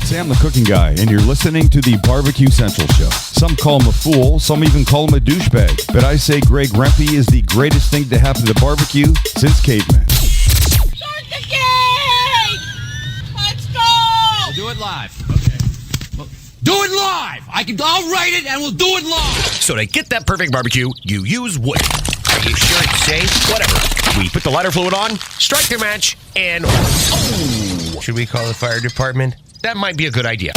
Sam the Cooking Guy, and you're listening to the Barbecue Central Show. Some call him a fool, some even call him a douchebag, but I say Greg Rempe is the greatest thing to happen to barbecue since caveman. Start the game! Let's go! We'll do it live. Okay. Well, do it live! I'll write it and we'll do it live! So to get that perfect barbecue, you use wood. Are you sure it's safe? Whatever. We put the lighter fluid on, strike the match, and... Oh! Should we call the fire department? That might be a good idea.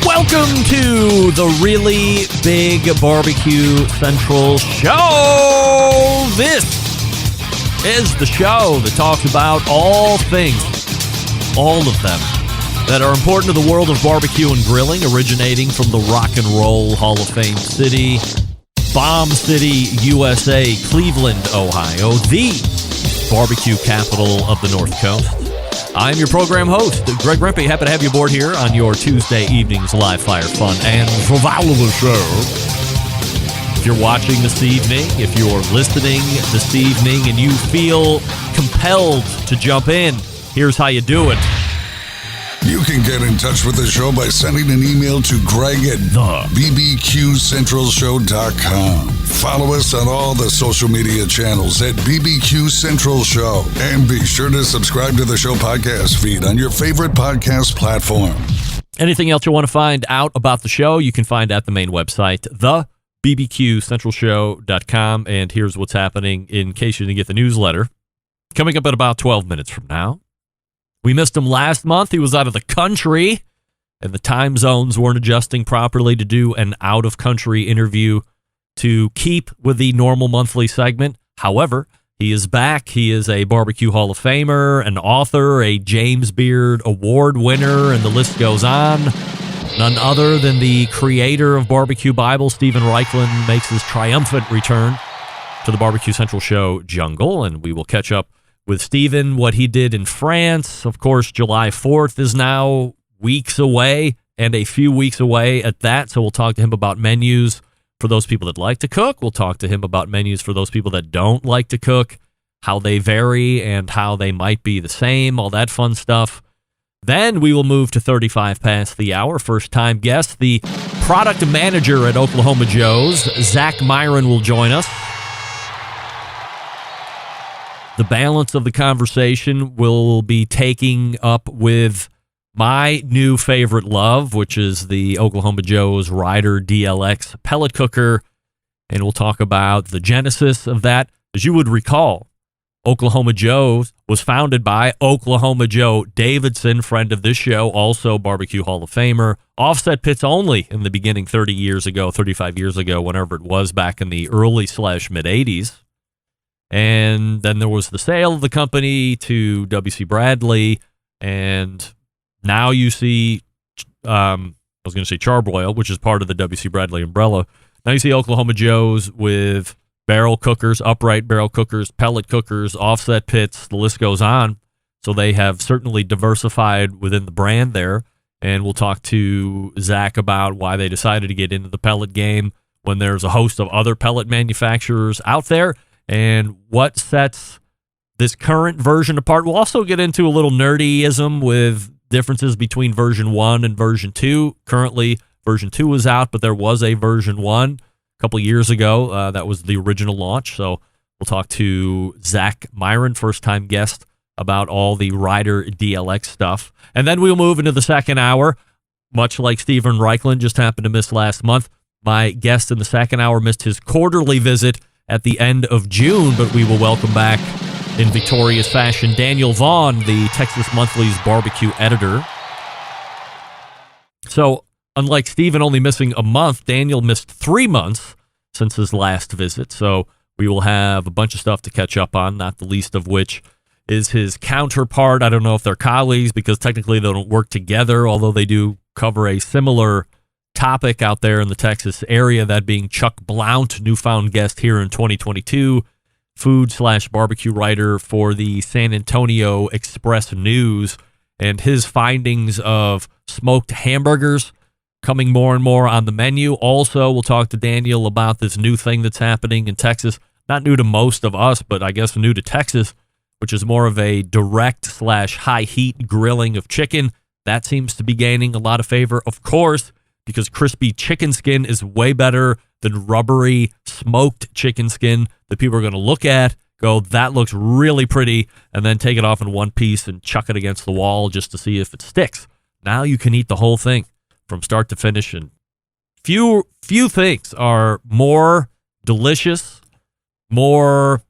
Welcome to the Really Big Barbecue Central Show. This is the show that talks about all things, all of them, that are important to the world of barbecue and grilling, originating from the Rock and Roll Hall of Fame city, Bomb City, USA, Cleveland, Ohio, the barbecue capital of the North Coast. I'm your program host, Greg Rempe. Happy to have you aboard here on your Tuesday evening's live fire fun and survival of the show. If you're watching this evening, if you're listening this evening, and you feel compelled to jump in, here's how you do it. You can get in touch with the show by sending an email to Greg at bbqcentralshow.com. Follow us on all the social media channels at BBQ Central Show. And be sure to subscribe to the show podcast feed on your favorite podcast platform. Anything else you want to find out about the show, you can find at the main website, thebbqcentralshow.com. And here's what's happening in case you didn't get the newsletter. Coming up in about 12 minutes from now. We missed him last month. He was out of the country, and the time zones weren't adjusting properly to do an out-of-country interview to keep with the normal monthly segment. However, he is back. He is a Barbecue Hall of Famer, an author, a James Beard Award winner, and the list goes on. None other than the creator of Barbecue Bible, Stephen Reichland, makes his triumphant return to the Barbecue Central Show jungle, and we will catch up with Stephen, what he did in France. Of course, July 4th is now weeks away, and a few weeks away at that, so we'll talk to him about menus for those people that like to cook. We'll talk to him about menus for those people that don't like to cook, how they vary and how they might be the same, all that fun stuff. Then we will move to 35 past the hour. First-time guest, the product manager at Oklahoma Joe's, Zach Myron, will join us. The balance of the conversation will be taking up with my new favorite love, which is the Oklahoma Joe's Ryder DLX pellet cooker, and we'll talk about the genesis of that. As you would recall, Oklahoma Joe's was founded by Oklahoma Joe Davidson, friend of this show, also Barbecue Hall of Famer, offset pits only in the beginning 30 years ago, 35 years ago, whenever it was back in the early/mid-'80s. And then there was the sale of the company to W.C. Bradley, and now you see, I was going to say Charbroil, which is part of the W.C. Bradley umbrella. Now you see Oklahoma Joe's with barrel cookers, upright barrel cookers, pellet cookers, offset pits, the list goes on. So they have certainly diversified within the brand there, and we'll talk to Zach about why they decided to get into the pellet game when there's a host of other pellet manufacturers out there, and what sets this current version apart. We'll also get into a little nerdyism with differences between version 1 and version 2. Currently, version 2 is out, but there was a version 1 a couple years ago. That was the original launch. So we'll talk to Zach Myron, first-time guest, about all the Ryder DLX stuff. And then we'll move into the second hour. Much like Stephen Reichland just happened to miss last month, my guest in the second hour missed his quarterly visit at the end of June, but we will welcome back in victorious fashion Daniel Vaughn, the Texas Monthly's barbecue editor. So, unlike Stephen only missing a month, Daniel missed 3 months since his last visit. So we will have a bunch of stuff to catch up on, not the least of which is his counterpart. I don't know if they're colleagues because technically they don't work together, although they do cover a similar topic out there in the Texas area, that being Chuck Blount, newfound guest here in 2022, food/barbecue writer for the San Antonio Express News, and his findings of smoked hamburgers coming more and more on the menu. Also, we'll talk to Daniel about this new thing that's happening in Texas. Not new to most of us, but I guess new to Texas, which is more of a direct/high heat grilling of chicken. That seems to be gaining a lot of favor, of course, because crispy chicken skin is way better than rubbery smoked chicken skin that people are going to look at, go, that looks really pretty, and then take it off in one piece and chuck it against the wall just to see if it sticks. Now you can eat the whole thing from start to finish, and few things are more delicious, more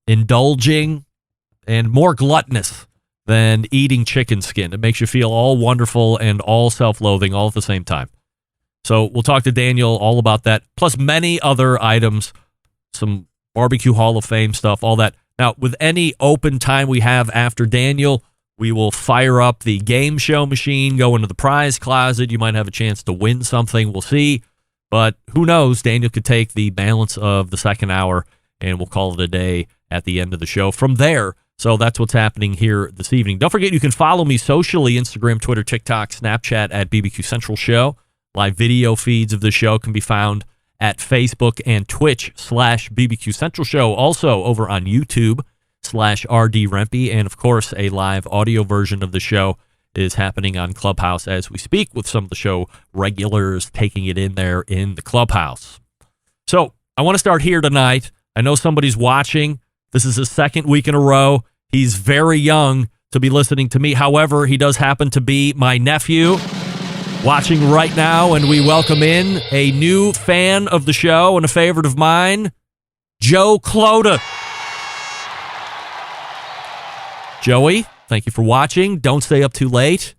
indulging, and more gluttonous than eating chicken skin. It makes you feel all wonderful and all self-loathing all at the same time. So we'll talk to Daniel all about that, plus many other items, some Barbecue Hall of Fame stuff, all that. Now, with any open time we have after Daniel, we will fire up the game show machine, go into the prize closet. You might have a chance to win something. We'll see. But who knows? Daniel could take the balance of the second hour, and we'll call it a day at the end of the show from there. So that's what's happening here this evening. Don't forget, you can follow me socially, Instagram, Twitter, TikTok, Snapchat at BBQ Central Show. Live video feeds of the show can be found at Facebook and Twitch/BBQ Central Show. Also over on YouTube/RD Rempe. And of course, a live audio version of the show is happening on Clubhouse as we speak, with some of the show regulars taking it in there in the Clubhouse. So I want to start here tonight. I know somebody's watching. This is his second week in a row. He's very young to be listening to me. However, he does happen to be my nephew watching right now, and we welcome in a new fan of the show and a favorite of mine, Joe Clota. Joey, thank you for watching. Don't stay up too late,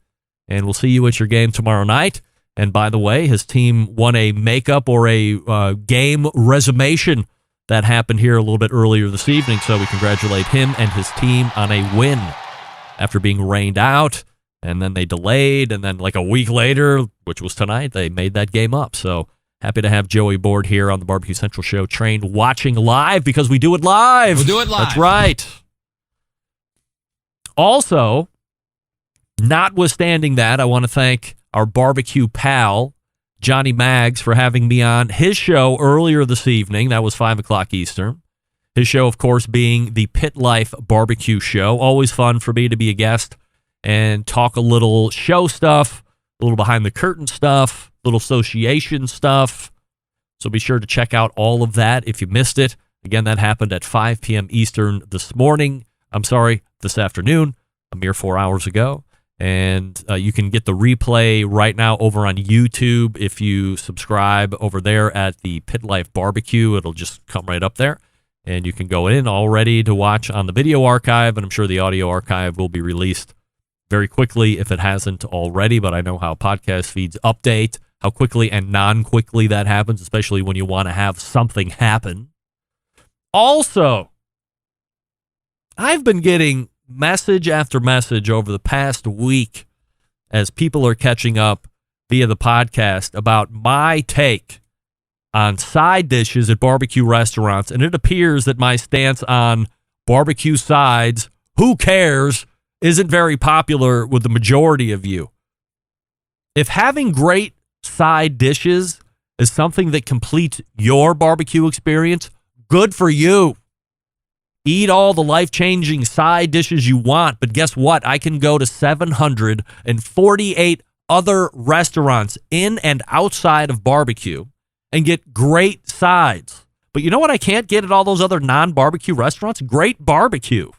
and we'll see you at your game tomorrow night. And by the way, his team won a makeup or a game resummation that happened here a little bit earlier this evening, so we congratulate him and his team on a win after being rained out, and then they delayed, and then like a week later, which was tonight, they made that game up. So happy to have Joey Board here on the Barbecue Central Show, trained watching live, because we do it live. We'll do it live. That's right. Also, notwithstanding that, I want to thank our barbecue pal, Johnny Maggs, for having me on his show earlier this evening. That was 5 o'clock Eastern. His show, of course, being the Pit Life Barbecue Show. Always fun for me to be a guest and talk a little show stuff, a little behind the curtain stuff, a little association stuff. So be sure to check out all of that if you missed it. Again, that happened at 5 p.m. Eastern this afternoon, a mere 4 hours ago. And you can get the replay right now over on YouTube if you subscribe over there at the Pit Life Barbecue. It'll just come right up there, and you can go in all ready to watch on the video archive, and I'm sure the audio archive will be released very quickly if it hasn't already, but I know how podcast feeds update, how quickly and non-quickly that happens, especially when you want to have something happen. Also, I've been getting message after message over the past week as people are catching up via the podcast about my take on side dishes at barbecue restaurants, and it appears that my stance on barbecue sides, who cares, isn't very popular with the majority of you. If having great side dishes is something that completes your barbecue experience, good for you. Eat all the life-changing side dishes you want, but guess what? I can go to 748 other restaurants in and outside of barbecue and get great sides. But you know what I can't get at all those other non-barbecue restaurants? Great barbecue.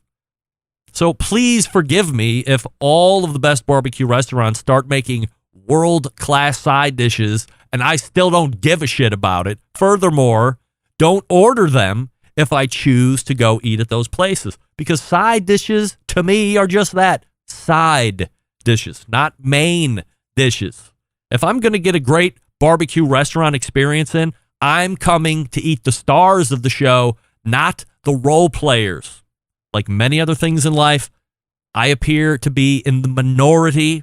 So please forgive me if all of the best barbecue restaurants start making world-class side dishes and I still don't give a shit about it. Furthermore, don't order them if I choose to go eat at those places, because side dishes to me are just that, side dishes, not main dishes. If I'm going to get a great barbecue restaurant experience in, I'm coming to eat the stars of the show, not the role players. Like many other things in life, I appear to be in the minority,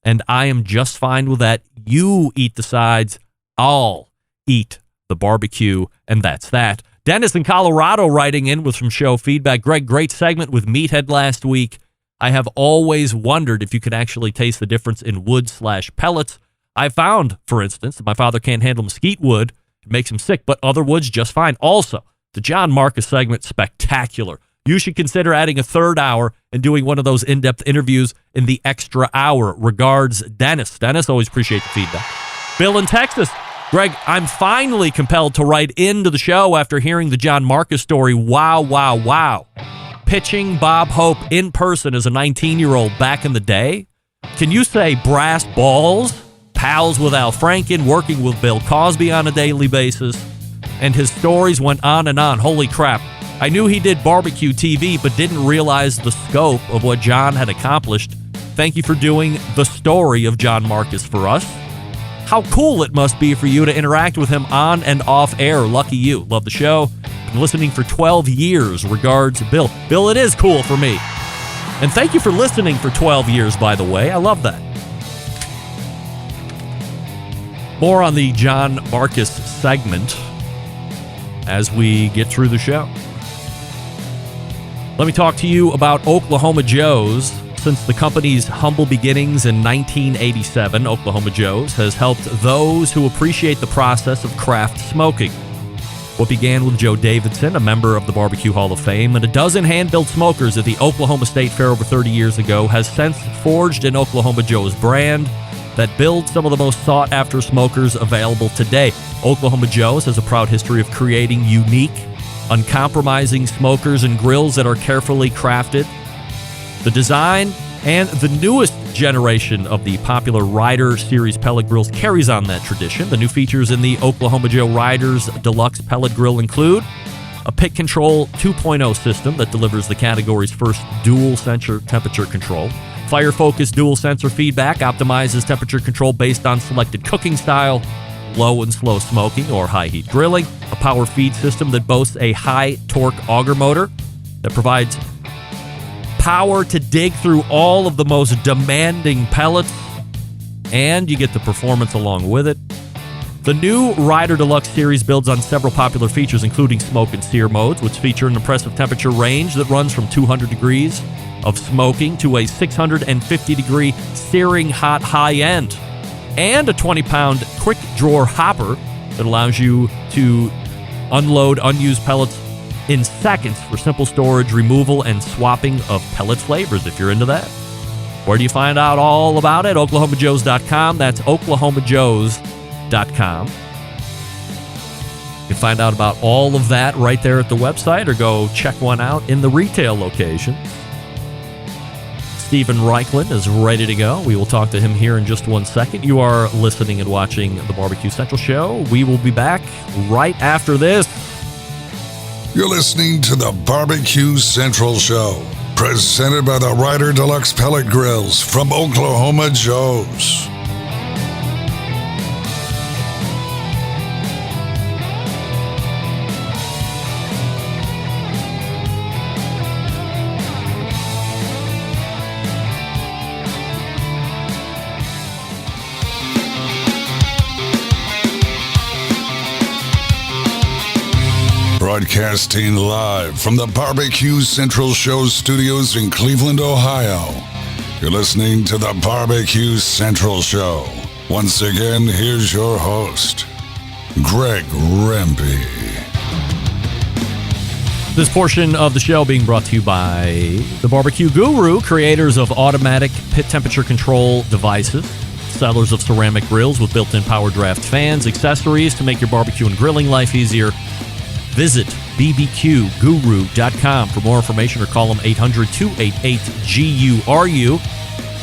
and I am just fine with that. You eat the sides, I'll eat the barbecue, and that's that. Dennis in Colorado writing in with some show feedback. Greg, great segment with Meathead last week. I have always wondered if you could actually taste the difference in wood/pellets. I found, for instance, that my father can't handle mesquite wood. It makes him sick, but other woods just fine. Also, the John Marcus segment, spectacular. You should consider adding a third hour and doing one of those in-depth interviews in the extra hour. Regards, Dennis. Dennis, always appreciate the feedback. Bill in Texas. Greg, I'm finally compelled to write into the show after hearing the John Marcus story. Wow, wow, wow. Pitching Bob Hope in person as a 19-year-old back in the day? Can you say brass balls? Pals with Al Franken, working with Bill Cosby on a daily basis? And his stories went on and on. Holy crap. I knew he did barbecue TV, but didn't realize the scope of what John had accomplished. Thank you for doing the story of John Marcus for us. How cool it must be for you to interact with him on and off air. Lucky you. Love the show. Been listening for 12 years. Regards, Bill. Bill, it is cool for me. And thank you for listening for 12 years, by the way. I love that. More on the John Marcus segment as we get through the show. Let me talk to you about Oklahoma Joe's. Since the company's humble beginnings in 1987, Oklahoma Joe's has helped those who appreciate the process of craft smoking. What began with Joe Davidson, a member of the Barbecue Hall of Fame, and a dozen hand-built smokers at the Oklahoma State Fair over 30 years ago has since forged an Oklahoma Joe's brand that builds some of the most sought-after smokers available today. Oklahoma Joe's has a proud history of creating unique, uncompromising smokers and grills that are carefully crafted. The design and the newest generation of the popular Rider Series pellet grills carries on that tradition. The new features in the Oklahoma Joe Riders Deluxe Pellet Grill include a Pit Control 2.0 system that delivers the category's first dual sensor temperature control. Fire-focused dual sensor feedback optimizes temperature control based on selected cooking style, low and slow smoking or high heat grilling. A power feed system that boasts a high torque auger motor that provides power to dig through all of the most demanding pellets, and you get the performance along with it. The new Rider Deluxe series builds on several popular features, including smoke and sear modes, which feature an impressive temperature range that runs from 200 degrees of smoking to a 650-degree searing hot high end, and a 20-pound quick drawer hopper that allows you to unload unused pellets in seconds for simple storage, removal, and swapping of pellet flavors, if you're into that. Where do you find out all about it? OklahomaJoes.com. That's OklahomaJoes.com. You can find out about all of that right there at the website, or go check one out in the retail location. Stephen Reichlin is ready to go. We will talk to him here in just 1 second. You are listening and watching the Barbecue Central Show. We will be back right after this. You're listening to the Barbecue Central Show, presented by the Rider Deluxe Pellet Grills from Oklahoma Joe's. Broadcasting live from the Barbecue Central Show studios in Cleveland, Ohio. You're listening to the Barbecue Central Show. Once again, here's your host, Greg Rempe. This portion of the show being brought to you by the Barbecue Guru, creators of automatic pit temperature control devices, sellers of ceramic grills with built-in power draft fans, accessories to make your barbecue and grilling life easier. Visit bbqguru.com for more information, or call them 800-288-GURU.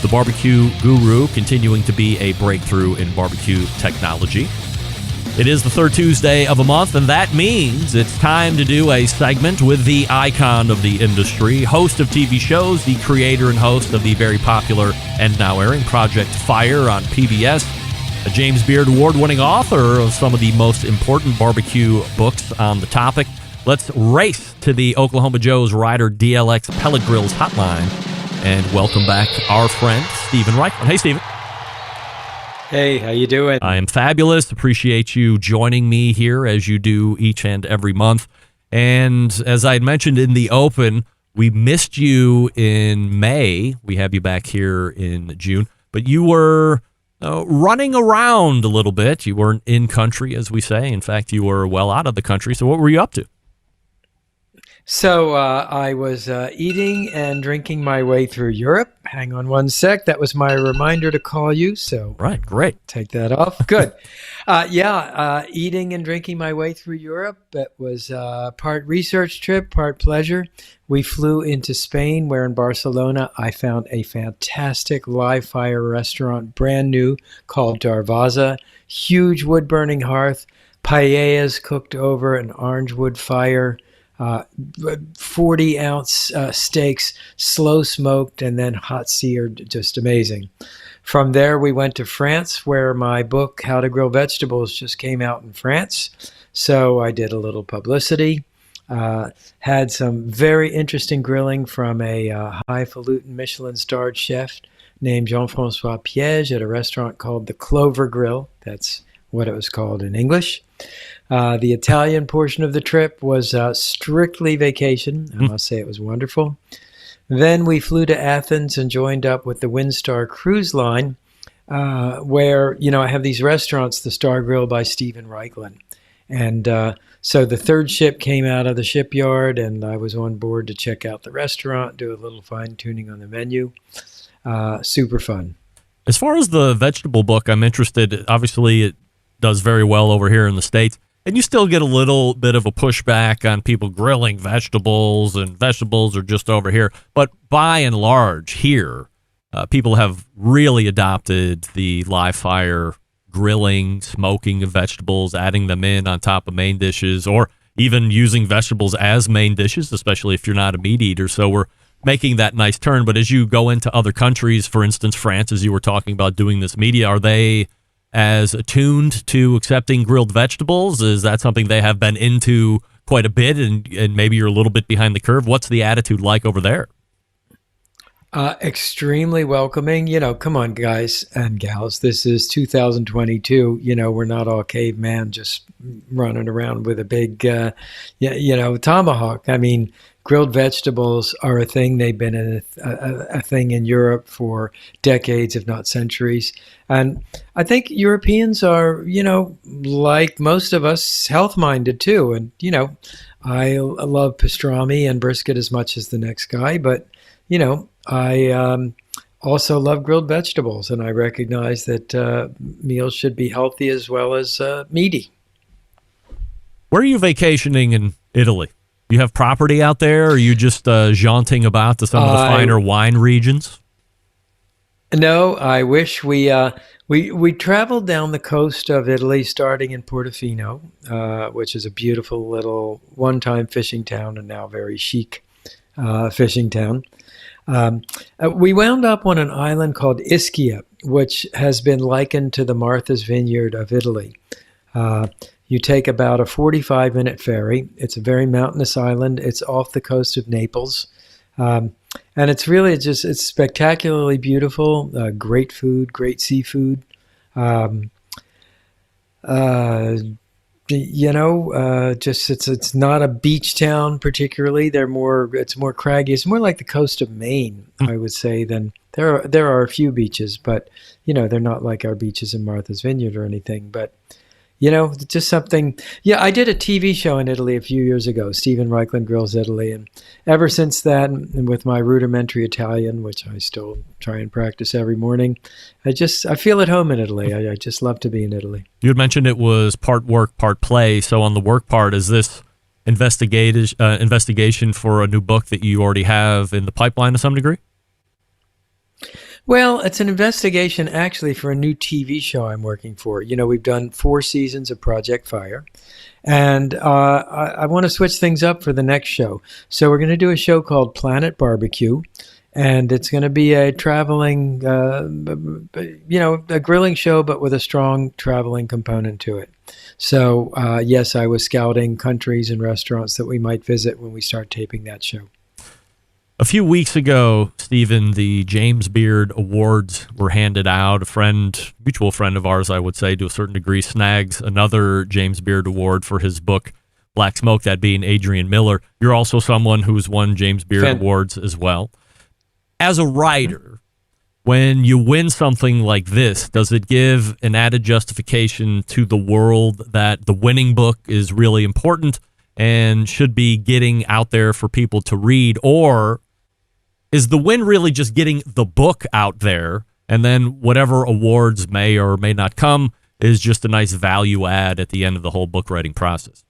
The Barbecue Guru continuing to be a breakthrough in barbecue technology. It is the third Tuesday of a month, and that means it's time to do a segment with the icon of the industry, host of TV shows, the creator and host of the very popular and now airing Project Fire on PBS, a James Beard Award-winning author of some of the most important barbecue books on the topic. Let's race to the Oklahoma Joe's Rider DLX Pellet Grills hotline and welcome back our friend, Stephen Reichlin. Hey, Stephen. Hey, how you doing? I am fabulous. Appreciate you joining me here as you do each and every month. And as I had mentioned in the open, we missed you in May. We have you back here in June. But you were running around a little bit. You weren't in country, as we say. In fact, you were well out of the country. So what were you up to? So I was eating and drinking my way through Europe. Hang on one sec. That was my reminder to call you. So Right, great. take that off. Good. Eating and drinking my way through Europe. It was part research trip, part pleasure. We flew into Spain, where in Barcelona I found a fantastic live fire restaurant, brand new, called Darvaza. Huge wood-burning hearth, paellas cooked over an orange wood fire, 40-ounce steaks, slow smoked, and then hot seared, just amazing. From there, we went to France, where my book, How to Grill Vegetables, just came out in France. So I did a little publicity, had some very interesting grilling from a highfalutin Michelin-starred chef named Jean-Francois Piège at a restaurant called the Clover Grill. That's what it was called in English. The Italian portion of the trip was strictly vacation. I must say it was wonderful. Then we flew to Athens and joined up with the Windstar Cruise Line, where, I have these restaurants, the Star Grill by Stephen Reichlin. And so the third ship came out of the shipyard, and I was on board to check out the restaurant, do a little fine-tuning on the menu. Super fun. As far as the vegetable book, I'm interested. Obviously, it does very well over here in the States. And you still get a little bit of a pushback on people grilling vegetables, and vegetables are just over here. But by and large, here, people have really adopted the live fire grilling, smoking of vegetables, adding them in on top of main dishes, or even using vegetables as main dishes, especially if you're not a meat eater. So we're making that nice turn. But as you go into other countries, for instance, France, as you were talking about doing this media, are they as attuned to accepting grilled vegetables? Is that something they have been into quite a bit, and maybe you're a little bit behind the curve? What's the attitude like over there? Extremely welcoming. Come on, guys and gals. This is 2022. We're not all caveman just running around with a big, tomahawk. I mean, grilled vegetables are a thing. They've been a thing in Europe for decades, if not centuries. And I think Europeans are, like most of us, health-minded too. And, I love pastrami and brisket as much as the next guy. But, I also love grilled vegetables. And I recognize that meals should be healthy as well as meaty. Where are you vacationing in Italy? Do you have property out there, or are you just jaunting about to some of the finer wine regions? No, I wish we traveled down the coast of Italy, starting in Portofino, which is a beautiful little one-time fishing town and now very chic fishing town. We wound up on an island called Ischia, which has been likened to the Martha's Vineyard of Italy. You take about a 45-minute ferry. It's a very mountainous island. It's off the coast of Naples. And it's really it's spectacularly beautiful. Great food, great seafood. It's not a beach town particularly. It's more craggy. It's more like the coast of Maine, I would say, than there are a few beaches, but they're not like our beaches in Martha's Vineyard or anything. But just something. Yeah, I did a TV show in Italy a few years ago, Stephen Reichlin Grills Italy. And ever since then, and with my rudimentary Italian, which I still try and practice every morning, I feel at home in Italy. I just love to be in Italy. You had mentioned it was part work, part play. So on the work part, is this investigation for a new book that you already have in the pipeline to some degree? Well, it's an investigation actually for a new TV show I'm working for. We've done 4 seasons of Project Fire, and I want to switch things up for the next show. So we're going to do a show called Planet Barbecue, and it's going to be a traveling, a grilling show, but with a strong traveling component to it. So, yes, I was scouting countries and restaurants that we might visit when we start taping that show. A few weeks ago, Stephen, the James Beard Awards were handed out. Mutual friend of ours, I would say, to a certain degree, snags another James Beard Award for his book, Black Smoke, that being Adrian Miller. You're also someone who's won James Beard Awards as well. As a writer, when you win something like this, does it give an added justification to the world that the winning book is really important and should be getting out there for people to read? Or is the win really just getting the book out there, and then whatever awards may or may not come is just a nice value add at the end of the whole book writing process?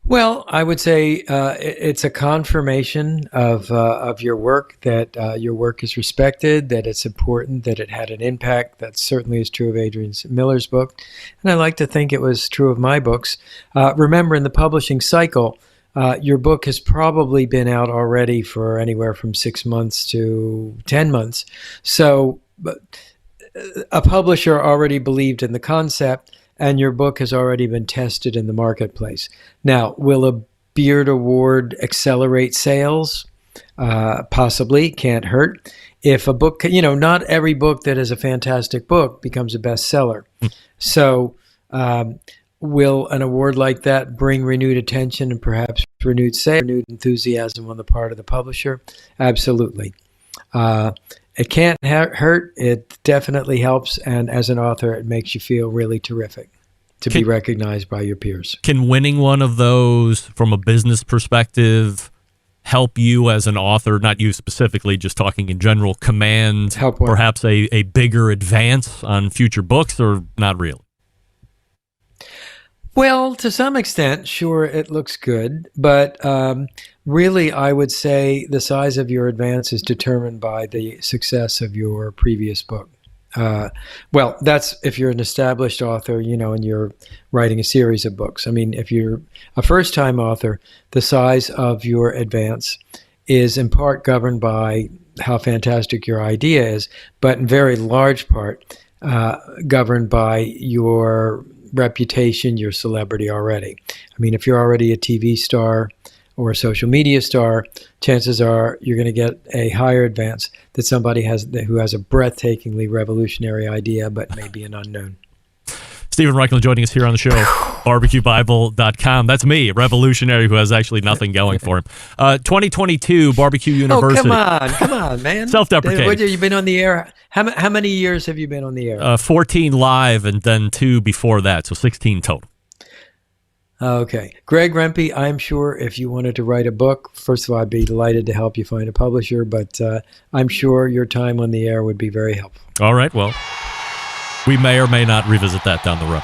Well, I would say it's a confirmation of your work, that your work is respected, that it's important, that it had an impact. That certainly is true of Adrian Miller's book. And I like to think it was true of my books. Remember, in the publishing cycle, your book has probably been out already for anywhere from 6 months to 10 months. So a publisher already believed in the concept, and your book has already been tested in the marketplace. Now, will a Beard Award accelerate sales? Possibly, can't hurt. If a book, not every book that is a fantastic book becomes a bestseller. So, will an award like that bring renewed attention and perhaps renewed sales, renewed enthusiasm on the part of the publisher? Absolutely. It can't hurt. It definitely helps. And as an author, it makes you feel really terrific to be recognized by your peers. Can winning one of those from a business perspective help you as an author, not you specifically, just talking in general, command perhaps a bigger advance on future books, or not really? Well, to some extent, sure, it looks good, but really, I would say the size of your advance is determined by the success of your previous book. Well, that's if you're an established author, and you're writing a series of books. I mean, if you're a first-time author, the size of your advance is in part governed by how fantastic your idea is, but in very large part governed by your reputation, your celebrity already. I mean, if you're already a TV star or a social media star, chances are you're going to get a higher advance that somebody who has a breathtakingly revolutionary idea but may be an unknown. Stephen Reichel joining us here on the show, barbecuebible.com. That's me, a revolutionary who has actually nothing going for him. 2022 Barbecue University. Oh, come on, man. Self-deprecating. You've been on the air. How many years have you been on the air? 14 live and then 2 before that, so 16 total. Okay. Greg Rempe, I'm sure if you wanted to write a book, first of all, I'd be delighted to help you find a publisher, but I'm sure your time on the air would be very helpful. All right, well, we may or may not revisit that down the road.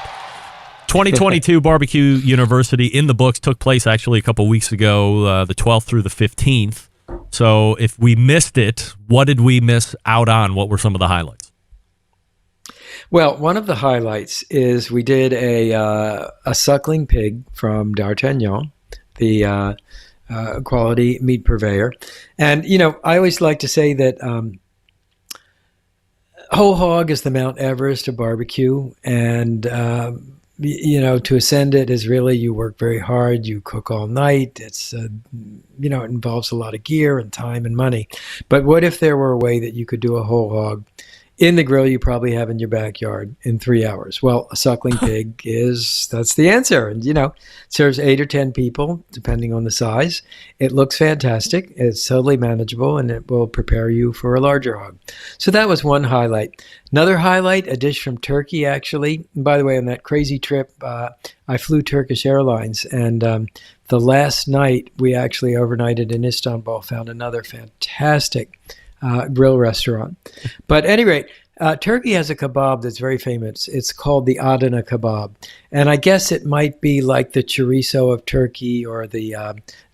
2022 Barbecue University in the books took place actually a couple weeks ago, the 12th through the 15th. So if we missed it, what did we miss out on? What were some of the highlights? Well, one of the highlights is we did a suckling pig from D'Artagnan, the quality meat purveyor. And, I always like to say that whole hog is the Mount Everest of barbecue. And, to ascend it is really, you work very hard, you cook all night. It's, it involves a lot of gear and time and money. But what if there were a way that you could do a whole hog in the grill you probably have in your backyard in 3 hours? Well, a suckling pig that's the answer. And, serves 8 or 10 people, depending on the size. It looks fantastic. It's totally manageable, and it will prepare you for a larger hog. So that was one highlight. Another highlight, a dish from Turkey, actually. And by the way, on that crazy trip, I flew Turkish Airlines, and the last night we actually overnighted in Istanbul, found another fantastic grill restaurant. But at any rate, Turkey has a kebab that's very famous. It's called the Adana kebab. And I guess it might be like the chorizo of Turkey or the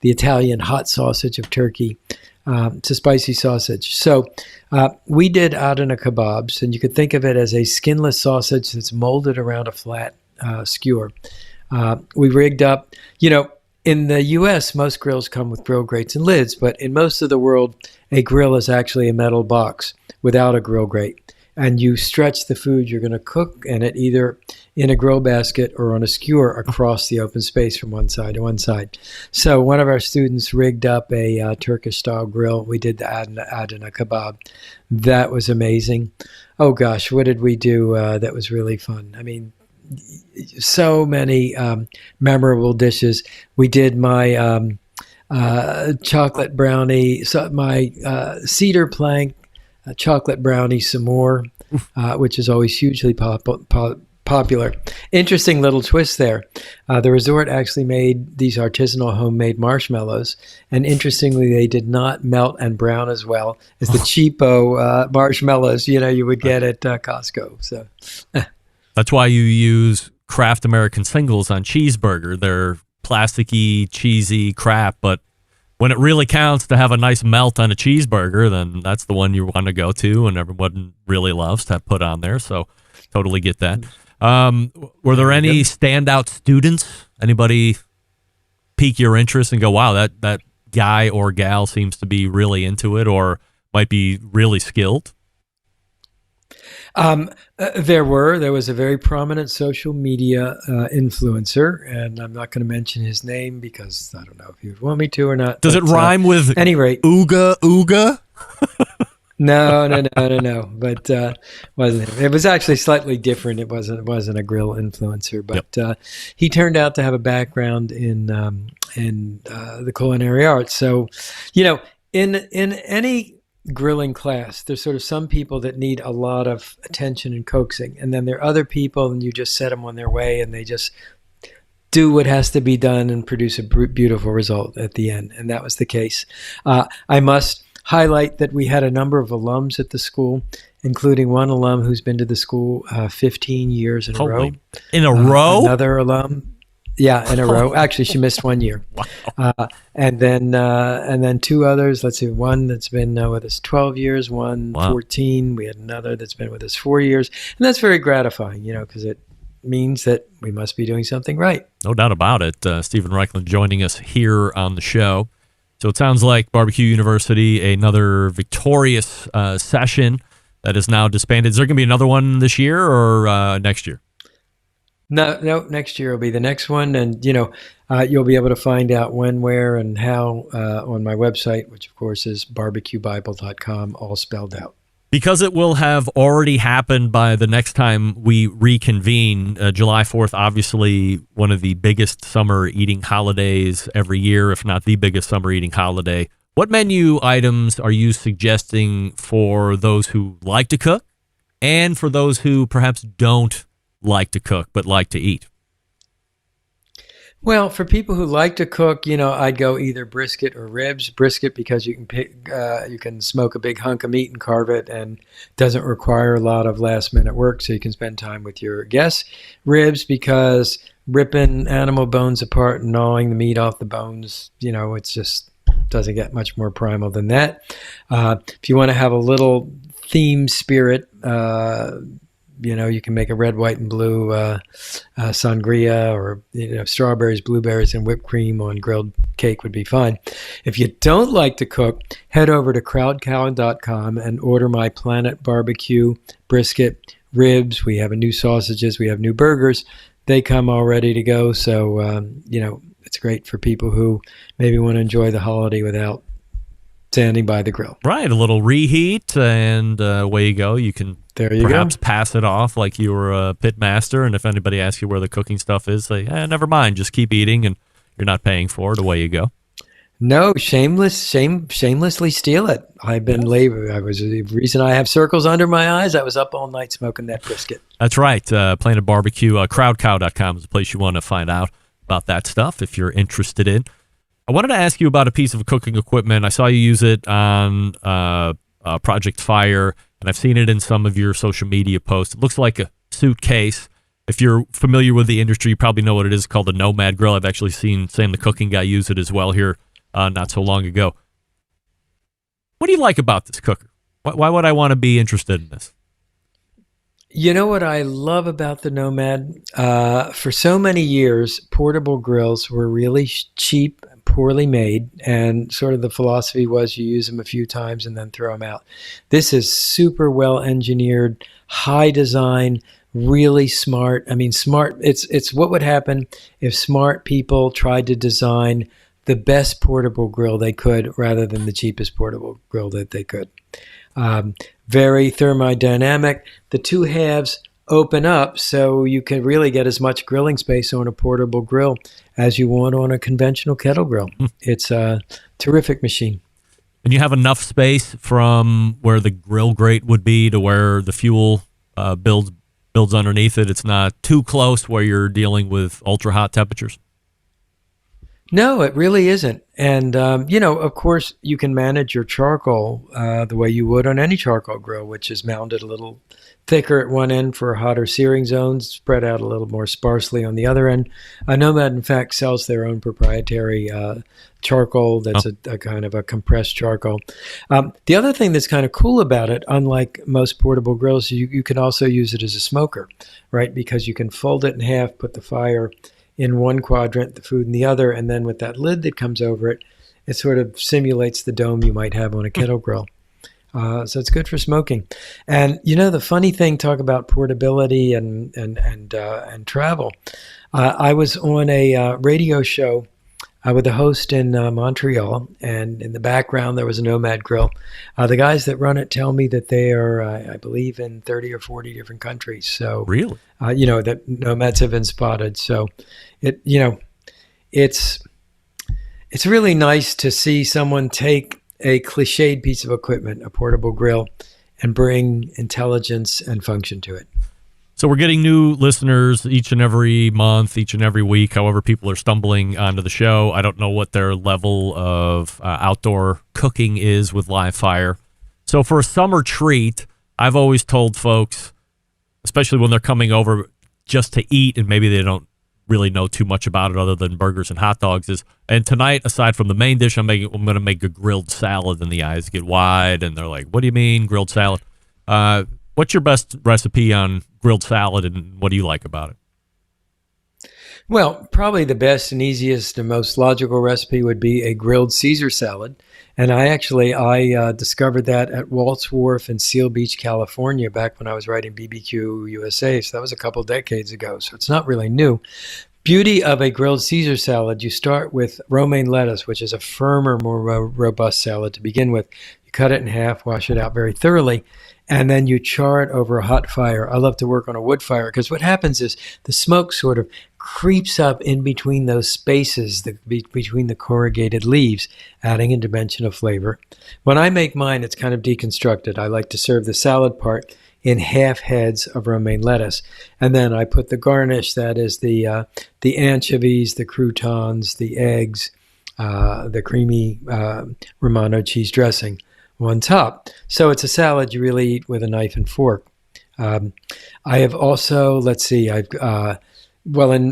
Italian hot sausage of Turkey. It's a spicy sausage. So we did Adana kebabs, and you could think of it as a skinless sausage that's molded around a flat skewer. We rigged up, in the U.S., most grills come with grill grates and lids, but in most of the world, a grill is actually a metal box without a grill grate. and you stretch the food you're going to cook in it either in a grill basket or on a skewer across the open space from one side to one side. So one of our students rigged up a Turkish-style grill. We did the Adana kebab. That was amazing. Oh, gosh, what did we do that was really fun? I mean, so many memorable dishes. We did my chocolate brownie, my cedar plank chocolate brownie s'more, which is always hugely popular. Interesting little twist there. The resort actually made these artisanal homemade marshmallows, and interestingly, they did not melt and brown as well as the cheapo marshmallows you would get at Costco. So That's why you use Kraft American Singles on cheeseburger. They're plasticky, cheesy crap, but when it really counts to have a nice melt on a cheeseburger, then that's the one you want to go to, and everyone really loves to have put on there. So totally get that. Were there any standout students? Anybody pique your interest and go, wow, that guy or gal seems to be really into it or might be really skilled? There was a very prominent social media influencer, and I'm not going to mention his name because I don't know if you would want me to or not. Does it rhyme with any rate? Ooga? No. But wasn't him. It was actually slightly different. It wasn't a grill influencer, but he turned out to have a background in the culinary arts. So, in any grilling class, there's sort of some people that need a lot of attention and coaxing, and then there are other people, and you just set them on their way, and they just do what has to be done and produce a beautiful result at the end. And that was the case. I must highlight that we had a number of alums at the school, including one alum who's been to the school 15 years in a row. In a row? Another alum. Yeah, in a row. Actually, she missed 1 year. Wow. And then two others. Let's see, one that's been with us 12 years, one 14. We had another that's been with us 4 years. And that's very gratifying, because it means that we must be doing something right. No doubt about it. Stephen Reichland joining us here on the show. So it sounds like Barbecue University, another victorious session that is now disbanded. Is there going to be another one this year or next year? No, next year will be the next one. And, you'll be able to find out when, where, and how on my website, which, of course, is barbecuebible.com, all spelled out. Because it will have already happened by the next time we reconvene, July 4th, obviously one of the biggest summer eating holidays every year, if not the biggest summer eating holiday. What menu items are you suggesting for those who like to cook and for those who perhaps don't like to cook but like to eat? Well, for people who like to cook, I'd go either brisket or ribs. Brisket because you can smoke a big hunk of meat and carve it, and doesn't require a lot of last minute work, so you can spend time with your guests. Ribs because ripping animal bones apart and gnawing the meat off the bones, it's just doesn't get much more primal than that. If you want to have a little theme spirit, you can make a red, white, and blue sangria, or strawberries, blueberries, and whipped cream on grilled cake would be fine. If you don't like to cook, head over to crowdcow.com and order my Planet Barbecue brisket ribs. We have new sausages. We have new burgers. They come all ready to go. So, it's great for people who maybe want to enjoy the holiday without standing by the grill. Right, a little reheat, and away you go. You can perhaps pass it off like you were a pit master, and if anybody asks you where the cooking stuff is, say, never mind, just keep eating, and you're not paying for it. Away you go. No, shamelessly steal it. I've been labor. The reason I have circles under my eyes. I was up all night smoking that brisket. That's right. Planet Barbecue, crowdcow.com is the place you want to find out about that stuff if you're interested in. I wanted to ask you about a piece of cooking equipment. I saw you use it on Project Fire, and I've seen it in some of your social media posts. It looks like a suitcase. If you're familiar with the industry, you probably know what it is, called the Nomad Grill. I've actually seen Sam the Cooking Guy use it as well here not so long ago. What do you like about this cooker? Why would I want to be interested in this? You know what I love about the Nomad? For so many years, portable grills were really cheap, poorly made, and sort of the philosophy was you use them a few times and then throw them out. This is super well engineered, high design, really smart. I mean, smart. It's what would happen if smart people tried to design the best portable grill they could rather than the cheapest portable grill that they could. Very thermodynamic. The two halves open up so you can really get as much grilling space on a portable grill as you want on a conventional kettle grill. It's a terrific machine. And you have enough space from where the grill grate would be to where the fuel builds underneath it. It's not too close where you're dealing with ultra hot temperatures. No, it really isn't. And, of course, you can manage your charcoal the way you would on any charcoal grill, which is mounted a little thicker at one end for hotter searing zones, spread out a little more sparsely on the other end. Nomad, in fact, sells their own proprietary charcoal that's a kind of a compressed charcoal. The other thing that's kind of cool about it, unlike most portable grills, you can also use it as a smoker, right? Because you can fold it in half, put the fire in one quadrant, the food in the other, and then with that lid that comes over it, it sort of simulates the dome you might have on a kettle grill. So it's good for smoking. And the funny thing, talk about portability and travel. I was on a radio show with a host in Montreal, and in the background there was a Nomad grill. The guys that run it tell me that they are, I believe, in 30 or 40 different countries. So really, that Nomads have been spotted. So it's really nice to see someone take a cliched piece of equipment, a portable grill, and bring intelligence and function to it. So we're getting new listeners each and every month, each and every week, however people are stumbling onto the show. I don't know what their level of outdoor cooking is with live fire. So for a summer treat, I've always told folks, especially when they're coming over just to eat and maybe they don't really know too much about it other than burgers and hot dogs, and tonight, aside from the main dish, I'm going to make a grilled salad, and the eyes get wide and they're like, what do you mean grilled salad? What's your best recipe on grilled salad, and what do you like about it? Well, probably the best and easiest and most logical recipe would be a grilled Caesar salad. And I discovered that at Walt's Wharf in Seal Beach, California, back when I was writing BBQ USA. So that was a couple decades ago. So it's not really new. Beauty of a grilled Caesar salad, you start with romaine lettuce, which is a firmer, more robust salad to begin with. You cut it in half, wash it out very thoroughly, and then you char it over a hot fire. I love to work on a wood fire because what happens is the smoke sort of creeps up in between those spaces, between the corrugated leaves, adding a dimension of flavor. When I make mine, it's kind of deconstructed. I like to serve the salad part in half heads of romaine lettuce. And then I put the garnish, that is the anchovies, the croutons, the eggs, the creamy Romano cheese dressing on top. So it's a salad you really eat with a knife and fork. I have also, in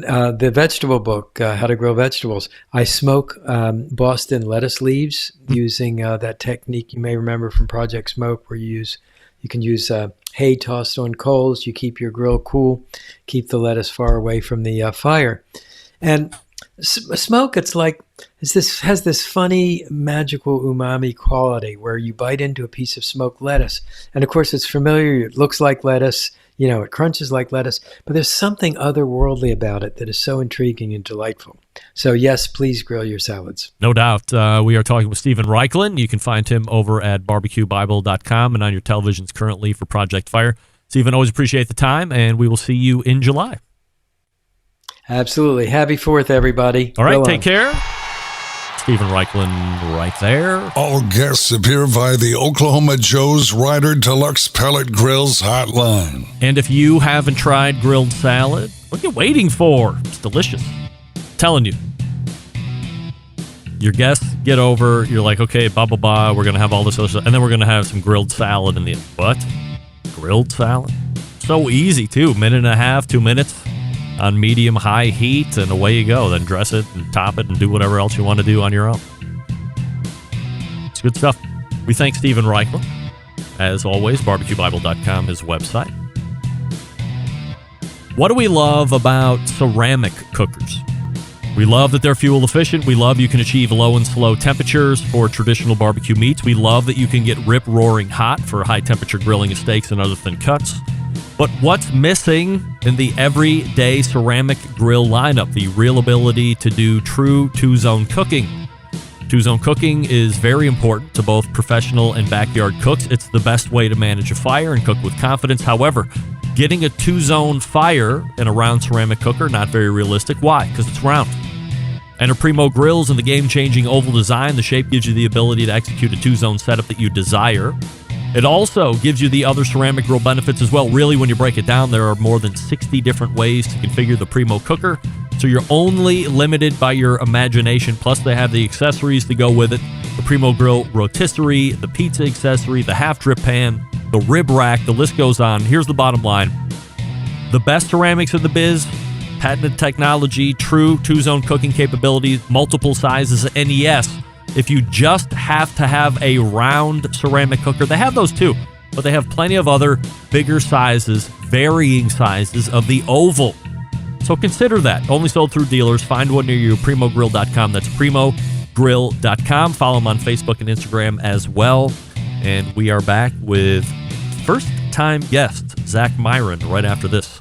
the vegetable book, How to Grow Vegetables, I smoke Boston lettuce leaves using that technique you may remember from Project Smoke, where you can use hay tossed on coals. You keep your grill cool, keep the lettuce far away from the fire. And smoke, it's like, has this funny, magical umami quality where you bite into a piece of smoked lettuce. And of course, it's familiar. It looks like lettuce. It crunches like lettuce, but there's something otherworldly about it that is so intriguing and delightful. So yes, please grill your salads. No doubt. We are talking with Stephen Reichlin. You can find him over at barbecuebible.com and on your televisions currently for Project Fire. Stephen, always appreciate the time, and we will see you in July. Absolutely. Happy 4th, everybody. All right, take care. Stephen Reichlin right there. All guests appear via the Oklahoma Joe's Ryder Deluxe Pellet Grills hotline. And if you haven't tried grilled salad, what are you waiting for? It's delicious. I'm telling you. Your guests get over, you're like, okay, blah, blah, blah, we're going to have all this other stuff, and then we're going to have some grilled salad in the end. What? Grilled salad? So easy, too. Minute and a half, 2 minutes. On medium-high heat, and away you go. Then dress it and top it and do whatever else you want to do on your own. It's good stuff. We thank Stephen Reichlin. As always, barbecuebible.com, his website. What do we love about ceramic cookers? We love that they're fuel efficient. We love you can achieve low and slow temperatures for traditional barbecue meats. We love that you can get rip-roaring hot for high-temperature grilling of steaks and other thin cuts. But what's missing in the everyday ceramic grill lineup? The real ability to do true two-zone cooking. Two-zone cooking is very important to both professional and backyard cooks. It's the best way to manage a fire and cook with confidence. However, getting a two-zone fire in a round ceramic cooker, not very realistic. Why? Because it's round. Enter Primo Grills and the game-changing oval design. The shape gives you the ability to execute a two-zone setup that you desire. It also gives you the other ceramic grill benefits as well. Really, when you break it down, there are more than 60 different ways to configure the Primo cooker, so you're only limited by your imagination. Plus, they have the accessories to go with it. The Primo Grill rotisserie, the pizza accessory, the half-drip pan, the rib rack, the list goes on. Here's the bottom line. The best ceramics in the biz, patented technology, true two-zone cooking capabilities, multiple sizes, and yes, if you just have to have a round ceramic cooker, they have those too, but they have plenty of other bigger sizes, varying sizes of the oval. So consider that. Only sold through dealers. Find one near you, primogrill.com. That's primogrill.com. Follow them on Facebook and Instagram as well. And we are back with first-time guest, Zach Myron, right after this.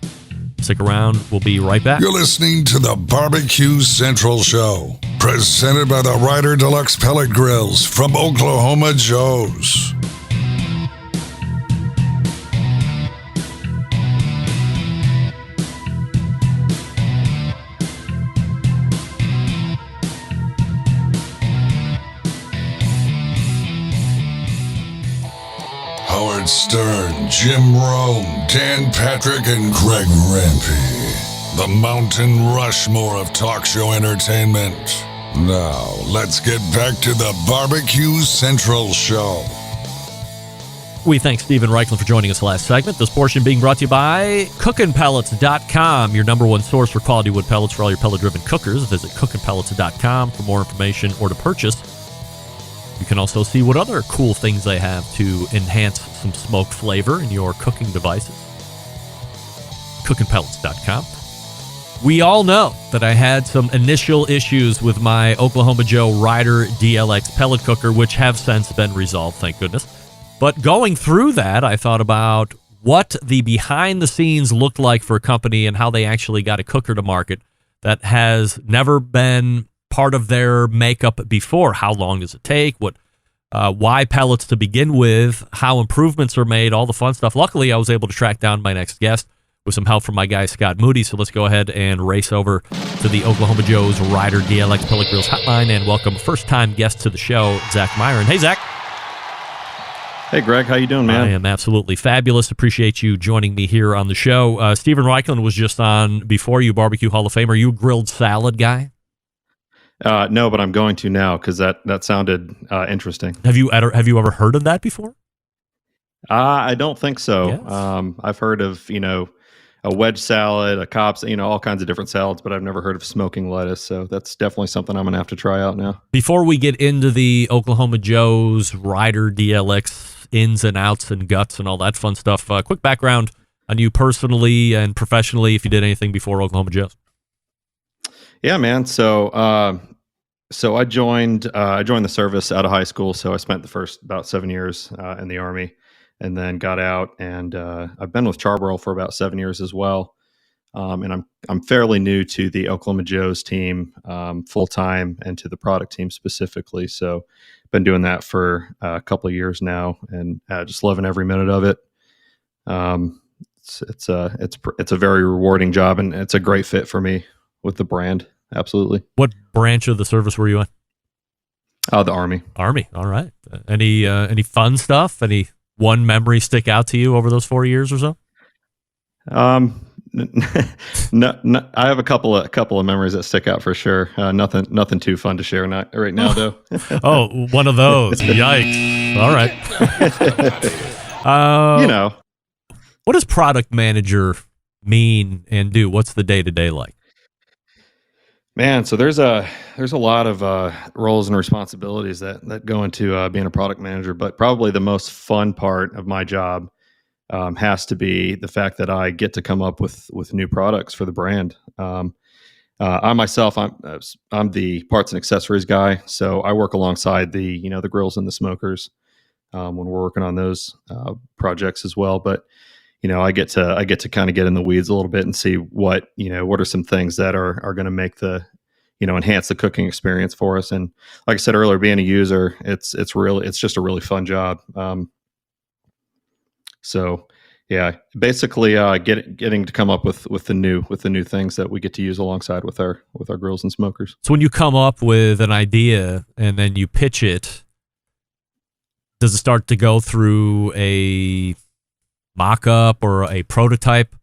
Stick around. We'll be right back. You're listening to the Barbecue Central Show, presented by the Ryder Deluxe Pellet Grills from Oklahoma Joe's. Howard Stern, Jim Rome, Dan Patrick, and Greg Rempe. The Mountain Rushmore of talk show entertainment. Now, let's get back to the Barbecue Central Show. We thank Stephen Reichland for joining us last segment. This portion being brought to you by cookinpellets.com, your number one source for quality wood pellets for all your pellet-driven cookers. Visit cookinpellets.com for more information or to purchase. You can also see what other cool things they have to enhance some smoke flavor in your cooking devices. Cookinpellets.com. We all know that I had some initial issues with my Oklahoma Joe Ryder DLX pellet cooker, which have since been resolved, thank goodness. But going through that, I thought about what the behind the scenes looked like for a company and how they actually got a cooker to market that has never been part of their makeup before. How long does it take? Why pellets to begin with? How improvements are made? All the fun stuff. Luckily, I was able to track down my next guest with some help from my guy Scott Moody. So let's go ahead and race over to the Oklahoma Joe's Ryder DLX Pellet Grills hotline and welcome first-time guest to the show, Zach Myron. Hey, Zach. Hey, Greg. How you doing, man? I am absolutely fabulous. Appreciate you joining me here on the show. Stephen Reichland was just on before you, Barbecue Hall of Famer. Are you a grilled salad guy? No, but I'm going to now because that sounded interesting. Have you ever heard of that before? I don't think so. Yes. I've heard of a wedge salad, a Cobb's, all kinds of different salads, but I've never heard of smoking lettuce. So that's definitely something I'm gonna have to try out now. Before we get into the Oklahoma Joe's Ryder DLX ins and outs and guts and all that fun stuff, quick background on you personally and professionally, if you did anything before Oklahoma Joe's. Yeah, man. So I joined the service out of high school. So I spent the first about 7 years in the Army, and then got out. And I've been with Charbroil for about 7 years as well. And I'm fairly new to the Oklahoma Joe's team full time, and to the product team specifically. So been doing that for a couple of years now, and just loving every minute of it. It's a very rewarding job, and it's a great fit for me with the brand. Absolutely. What branch of the service were you in? The Army. Army. All right. Any fun stuff? Any one memory stick out to you over those 4 years or so? No, I have a couple of memories that stick out for sure. Nothing too fun to share right now, though. Oh, one of those. Yikes. All right. What does product manager mean and do? What's the day-to-day like? Man, so there's a lot of roles and responsibilities that go into being a product manager, but probably the most fun part of my job has to be the fact that I get to come up with new products for the brand. I myself, I'm the parts and accessories guy, so I work alongside the grills and the smokers when we're working on those projects as well. But I get to kind of get in the weeds a little bit and see what are some things that are going to make the enhance the cooking experience for us. And like I said earlier, being a user, it's just a really fun job. So yeah, basically getting to come up with the new things that we get to use alongside with our grills and smokers. So when you come up with an idea and then you pitch it, does it start to go through a mock-up or a prototype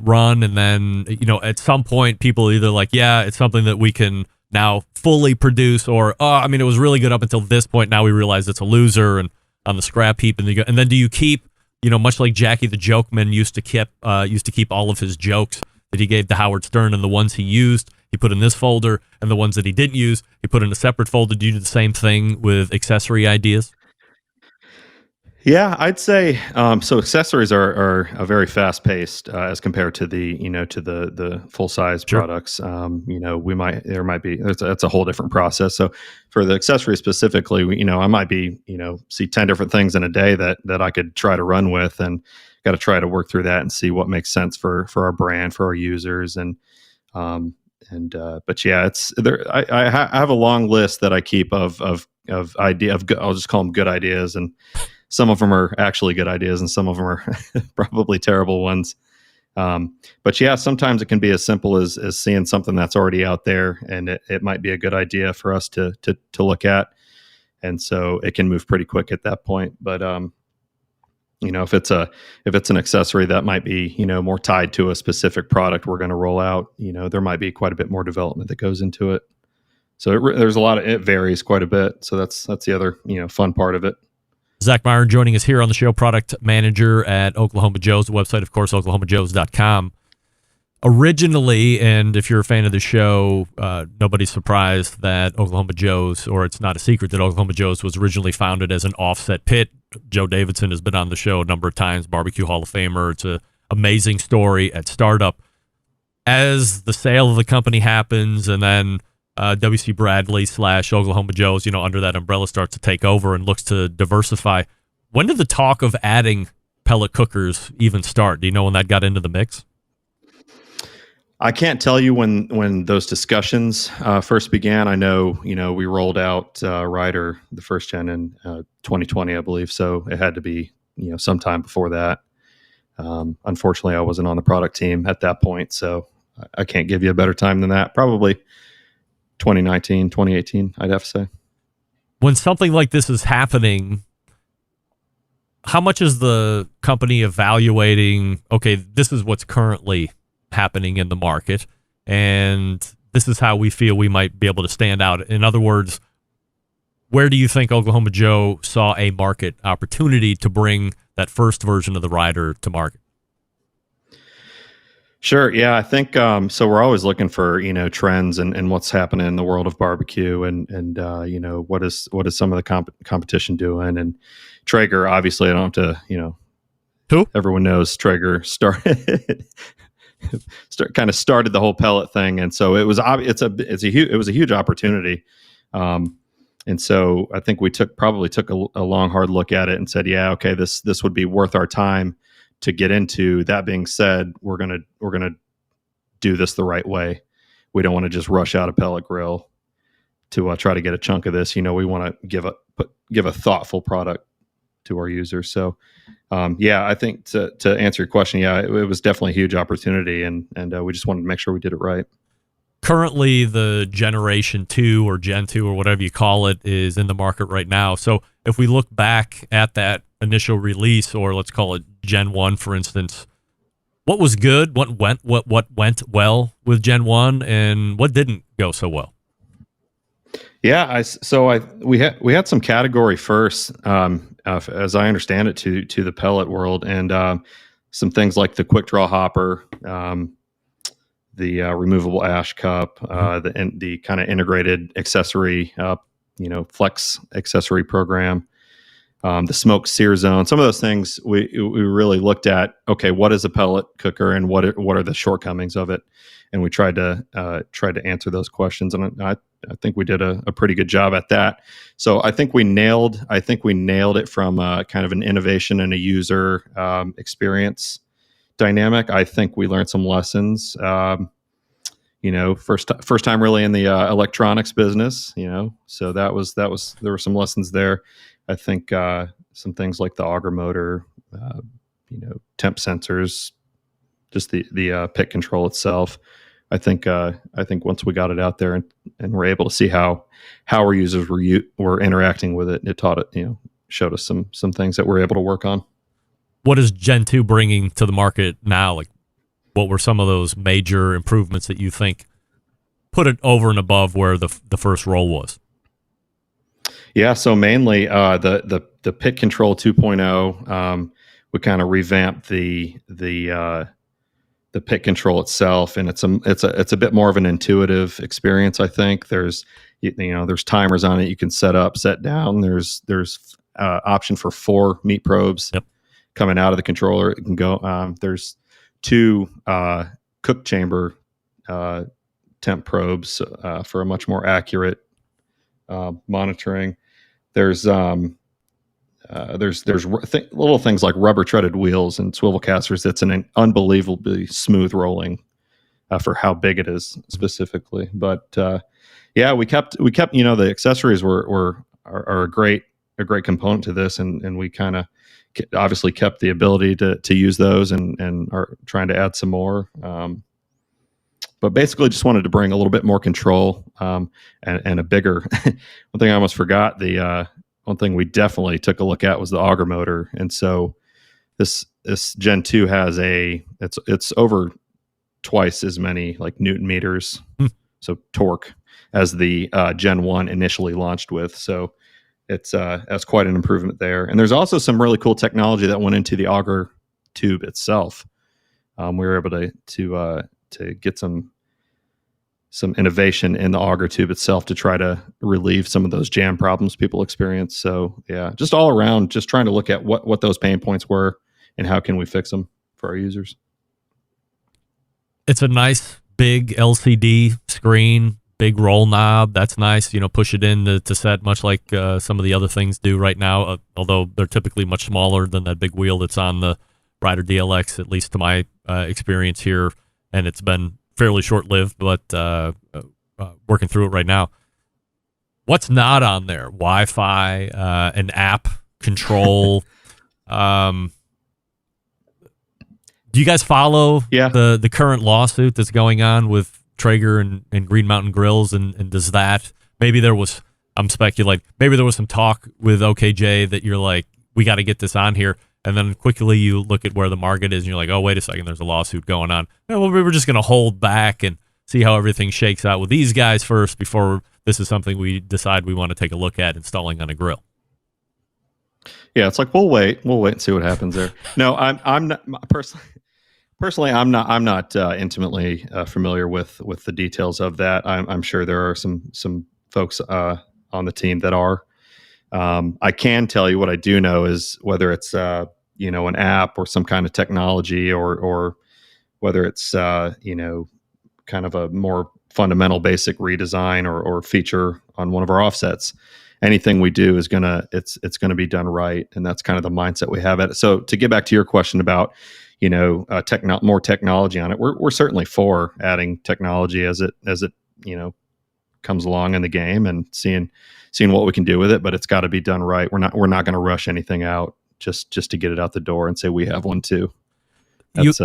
run, and then at some point people either like, yeah, it's something that we can now fully produce, or it was really good up until this point, now we realize it's a loser and on the scrap heap, and then do you keep, much like Jackie the Jokeman used to keep all of his jokes that he gave to Howard Stern, and the ones he used he put in this folder, and the ones that he didn't use he put in a separate folder? Do you do the same thing with accessory ideas? Yeah, I'd say so. Accessories are a very fast paced as compared to the full size products. That's a whole different process. So for the accessory specifically, I might be see 10 different things in a day that I could try to run with, and got to try to work through that and see what makes sense for our brand, for our users, but yeah, it's there. I have a long list that I keep of I'll just call them good ideas, and some of them are actually good ideas, and some of them are probably terrible ones. But yeah, sometimes it can be as simple as seeing something that's already out there, and it might be a good idea for us to look at. And so it can move pretty quick at that point. But if it's an accessory that might be more tied to a specific product we're going to roll out, there might be quite a bit more development that goes into it. So it varies quite a bit. So that's the other fun part of it. Zach Meyer joining us here on the show, product manager at Oklahoma Joe's. The website, of course, oklahomajoes.com. Originally, and if you're a fan of the show, nobody's surprised that Oklahoma Joe's, or it's not a secret that Oklahoma Joe's was originally founded as an offset pit. Joe Davidson has been on the show a number of times, Barbecue Hall of Famer. It's an amazing story at startup. As the sale of the company happens, and then W.C. Bradley / Oklahoma Joe's, under that umbrella starts to take over and looks to diversify. When did the talk of adding pellet cookers even start? Do you know when that got into the mix? I can't tell you when those discussions first began. I know, we rolled out Ryder, the first gen, in 2020, I believe. So it had to be, sometime before that. Unfortunately, I wasn't on the product team at that point, so I can't give you a better time than that. Probably 2019, 2018, I'd have to say. When something like this is happening, how much is the company evaluating, okay, this is what's currently happening in the market, and this is how we feel we might be able to stand out? In other words, where do you think Oklahoma Joe saw a market opportunity to bring that first version of the Ryder to market? Sure. Yeah, I think so. We're always looking for trends and what's happening in the world of barbecue, and what is some of the competition doing. And Traeger, obviously, I don't have to who everyone knows Traeger started the whole pellet thing, and so it was it was a huge opportunity. And so I think we took a long hard look at it and said, yeah, okay, this would be worth our time to get into. That being said, we're gonna do this the right way. We don't want to just rush out a pellet grill to try to get a chunk of this. We want to give a thoughtful product to our users. So, yeah, I think to answer your question, yeah, it was definitely a huge opportunity, and we just wanted to make sure we did it right. Currently, the Generation 2 or Gen 2 or whatever you call it is in the market right now. So if we look back at that initial release, or let's call it Gen 1, for instance, what was good, what went well with Gen 1, and what didn't go so well? Yeah, we had some category firsts, as I understand it, to the pellet world, and some things like the quick draw hopper, the removable ash cup, the kind of integrated accessory, flex accessory program. the smoke sear zone. Some of those things we really looked at. Okay, what is a pellet cooker, and what are the shortcomings of it? And we tried to answer those questions, and I think we did a pretty good job at that. So I think we nailed it from kind of an innovation and a user experience dynamic. I think we learned some lessons. First time really in the electronics business. So there were some lessons there. I think some things like the auger motor, temp sensors, just the pit control itself. I think once we got it out there and we're able to see how our users were interacting with it, it taught it, showed us some things that we're able to work on. What is Gen 2 bringing to the market now? Like, what were some of those major improvements that you think put it over and above where the first roll was? Yeah, so mainly the pit control 2.0. We kind of revamped the pit control itself, and it's a bit more of an intuitive experience. I think there's timers on it you can set down. There's option for 4 meat probes coming out of the controller. It can go. There's 2 cook chamber temp probes for a much more accurate monitoring. There's little things like rubber treaded wheels and swivel casters. That's an unbelievably smooth rolling for how big it is specifically. But we kept the accessories are a great component to this, and we kind of obviously kept the ability to use those and are trying to add some more. But basically just wanted to bring a little bit more control and a bigger one thing I almost forgot. The one thing we definitely took a look at was the auger motor. And so this Gen 2 has it's over twice as many like Newton meters, so torque, as the Gen 1 initially launched with. So that's quite an improvement there. And there's also some really cool technology that went into the auger tube itself. We were able to get some innovation in the auger tube itself to try to relieve some of those jam problems people experience. So yeah, just all around, just trying to look at what those pain points were and how can we fix them for our users. It's a nice big LCD screen, big roll knob. That's nice. Push it in to set, much like some of the other things do right now, although they're typically much smaller than that big wheel that's on the Rider DLX, at least to my experience here. And it's been fairly short-lived, but working through it right now. What's not on there? Wi-Fi, an app control. Do you guys follow the current lawsuit that's going on with Traeger and Green Mountain Grills? And does that, I'm speculating, maybe there was some talk with OKJ that you're like, we got to get this on here. And then quickly you look at where the market is and you're like, oh, wait a second, there's a lawsuit going on. Well, we were just going to hold back and see how everything shakes out with these guys first before this is something we decide we want to take a look at installing on a grill. Yeah, it's like, we'll wait and see what happens there. No, I'm not personally, I'm not intimately familiar with the details of that. I'm sure there are some folks on the team that are. I can tell you what I do know is whether it's an app or some kind of technology or whether it's kind of a more fundamental basic redesign or feature on one of our offsets. Anything we do is it's gonna be done right, and that's kind of the mindset we have at it. So to get back to your question about more technology on it, we're certainly for adding technology as it comes along in the game and seeing what we can do with it, but it's got to be done right. We're not going to rush anything out just to get it out the door and say we have one too. That's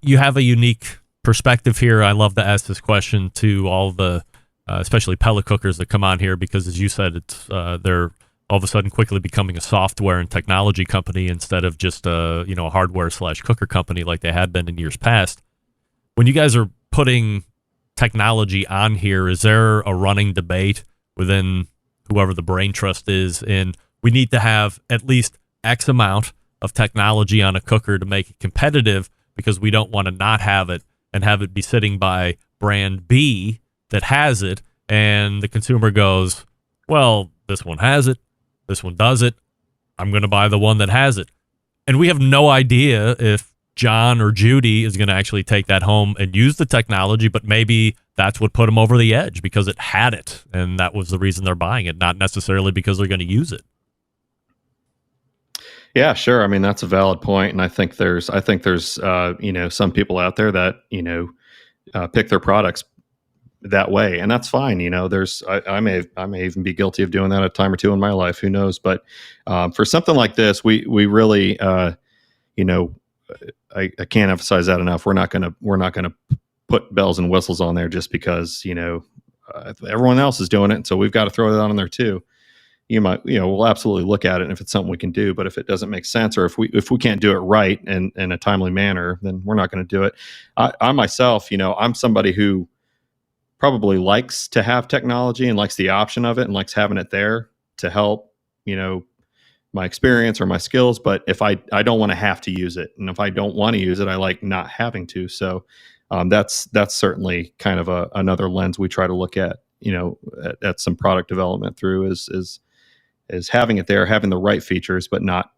You have a unique perspective here. I love to ask this question to all the especially pellet cookers that come on here, because as you said, it's they're all of a sudden quickly becoming a software and technology company instead of just a hardware / cooker company like they had been in years past. When you guys are putting technology on here, is there a running debate within whoever the brain trust is in we need to have at least X amount of technology on a cooker to make it competitive, because we don't want to not have it and have it be sitting by brand B that has it, and the consumer goes, well, this one has it, This one does it. I'm going to buy the one that has it. And we have no idea if John or Judy is going to actually take that home and use the technology, but maybe that's what put them over the edge because it had it. And that was the reason they're buying it, not necessarily because they're going to use it. Yeah, sure. I mean, that's a valid point, and I think there's some people out there that pick their products that way, and that's fine. I may even be guilty of doing that a time or two in my life. Who knows? But for something like this, we really, I can't emphasize that enough. We're not gonna put bells and whistles on there just because everyone else is doing it, so we've got to throw that on there too. We'll absolutely look at it, and if it's something we can do, but if it doesn't make sense, or if we can't do it right and in a timely manner, then we're not going to do it. I myself, I'm somebody who probably likes to have technology and likes the option of it and likes having it there to help, my experience or my skills. But if I don't want to have to use it, and if I don't want to use it, I like not having to. So that's certainly kind of another lens we try to look at, at some product development through is having it there, having the right features, but not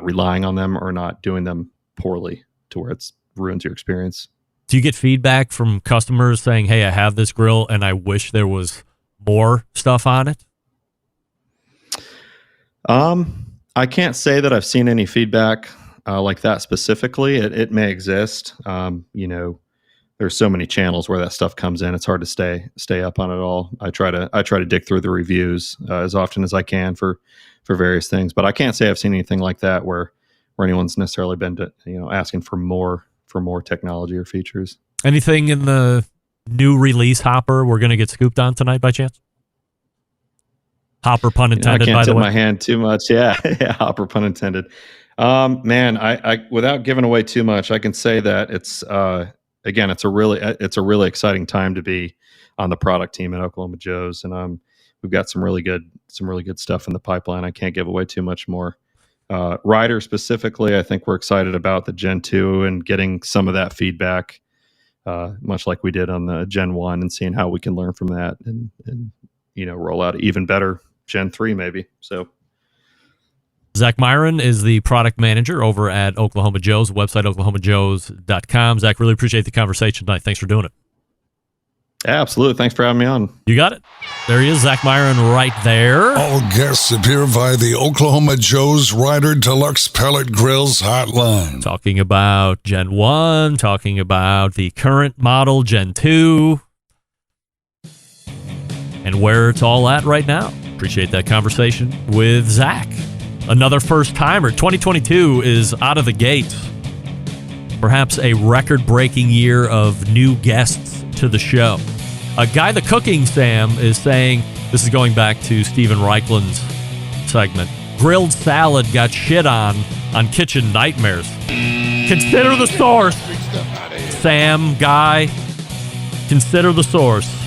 relying on them or not doing them poorly to where it ruins your experience. Do you get feedback from customers saying, hey, I have this grill and I wish there was more stuff on it? I can't say that I've seen any feedback like that specifically. It may exist. There's so many channels where that stuff comes in. It's hard to stay up on it all. I try to dig through the reviews as often as I can for various things, but I can't say I've seen anything like that where anyone's necessarily been asking for more technology or features. Anything in the new release hopper we're going to get scooped on tonight by chance? Hopper pun intended, I by can't the tip way. my hand too much. Yeah, hopper pun intended. Man, I without giving away too much, I can say that it's again, it's a really exciting time to be on the product team at Oklahoma Joe's, and we've got some really good stuff in the pipeline. I can't give away too much more. Rider specifically, I think we're excited about the Gen 2 and getting some of that feedback, much like we did on the Gen 1, and seeing how we can learn from that and roll out even better Gen 3 maybe. So. Zach Myron is the product manager over at Oklahoma Joe's, website oklahomajoes.com. Zach, really appreciate the conversation tonight. Thanks for doing it. Absolutely. Thanks for having me on. You got it. There he is, Zach Myron right there. All guests appear via the Oklahoma Joe's Rider Deluxe Pellet Grills hotline. Talking about Gen 1, talking about the current model, Gen 2, and where it's all at right now. Appreciate that conversation with Zach. Another first-timer. 2022 is out of the gate. Perhaps a record-breaking year of new guests to the show. A Guy the Cooking Sam is saying, this is going back to Steven Reichlund's segment, grilled salad got shit on Kitchen Nightmares. Consider the source. Sam, Guy, consider the source.